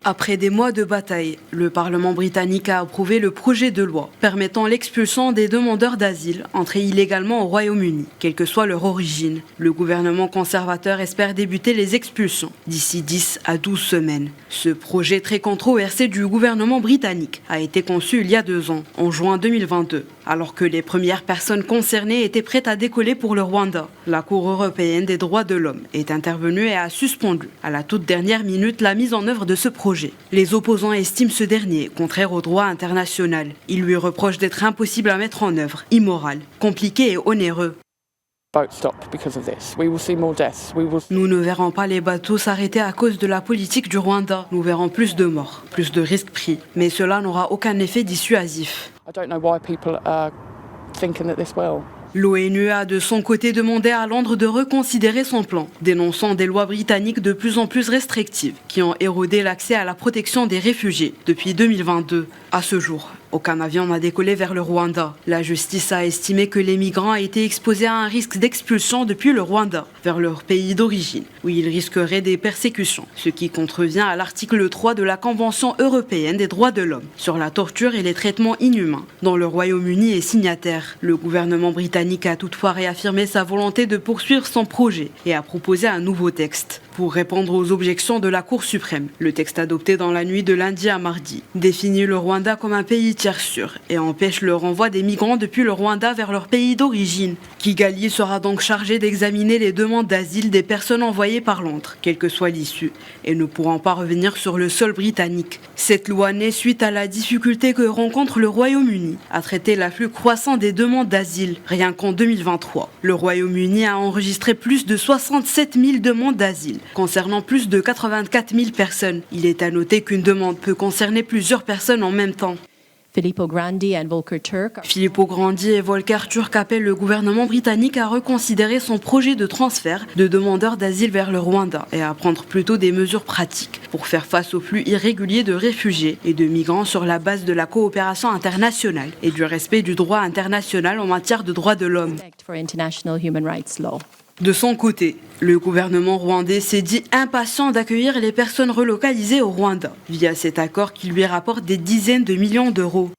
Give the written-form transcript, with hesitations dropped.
Après des mois de bataille, le Parlement britannique a approuvé le projet de loi permettant l'expulsion des demandeurs d'asile entrés illégalement au Royaume-Uni, quelle que soit leur origine. Le gouvernement conservateur espère débuter les expulsions d'ici 10 à 12 semaines. Ce projet très controversé du gouvernement britannique a été conçu il y a 2 ans, en juin 2022, alors que les premières personnes concernées étaient prêtes à décoller pour le Rwanda. La Cour européenne des droits de l'homme est intervenue et a suspendu à la toute dernière minute la mise en œuvre de ce projet. Les opposants estiment ce dernier contraire au droit international. Ils lui reprochent d'être impossible à mettre en œuvre, immoral, compliqué et onéreux. Nous ne verrons pas les bateaux s'arrêter à cause de la politique du Rwanda. Nous verrons plus de morts, plus de risques pris. Mais cela n'aura aucun effet dissuasif. L'ONU a de son côté demandé à Londres de reconsidérer son plan, dénonçant des lois britanniques de plus en plus restrictives qui ont érodé l'accès à la protection des réfugiés depuis 2022. À ce jour, aucun avion n'a décollé vers le Rwanda. La justice a estimé que les migrants étaient exposés à un risque d'expulsion depuis le Rwanda vers leur pays d'origine, où ils risqueraient des persécutions, ce qui contrevient à l'article 3 de la Convention européenne des droits de l'homme sur la torture et les traitements inhumains, dont le Royaume-Uni est signataire. Le gouvernement britannique a toutefois réaffirmé sa volonté de poursuivre son projet et a proposé un nouveau texte. Pour répondre aux objections de la Cour suprême, le texte adopté dans la nuit de lundi à mardi définit le Rwanda comme un pays tiers sûr et empêche le renvoi des migrants depuis le Rwanda vers leur pays d'origine. Kigali sera donc chargé d'examiner les demandes d'asile des personnes envoyées par Londres, quelle que soit l'issue, et ne pourront pas revenir sur le sol britannique. Cette loi naît suite à la difficulté que rencontre le Royaume-Uni à traiter l'afflux croissant des demandes d'asile. Rien qu'en 2023, le Royaume-Uni a enregistré plus de 67 000 demandes d'asile, concernant plus de 84 000 personnes. Il est à noter qu'une demande peut concerner plusieurs personnes en même temps. Filippo Grandi et Volker Turk appellent le gouvernement britannique à reconsidérer son projet de transfert de demandeurs d'asile vers le Rwanda et à prendre plutôt des mesures pratiques pour faire face au flux irrégulier de réfugiés et de migrants sur la base de la coopération internationale et du respect du droit international en matière de droits de l'homme. De son côté, le gouvernement rwandais s'est dit impatient d'accueillir les personnes relocalisées au Rwanda via cet accord qui lui rapporte des dizaines de millions d'euros.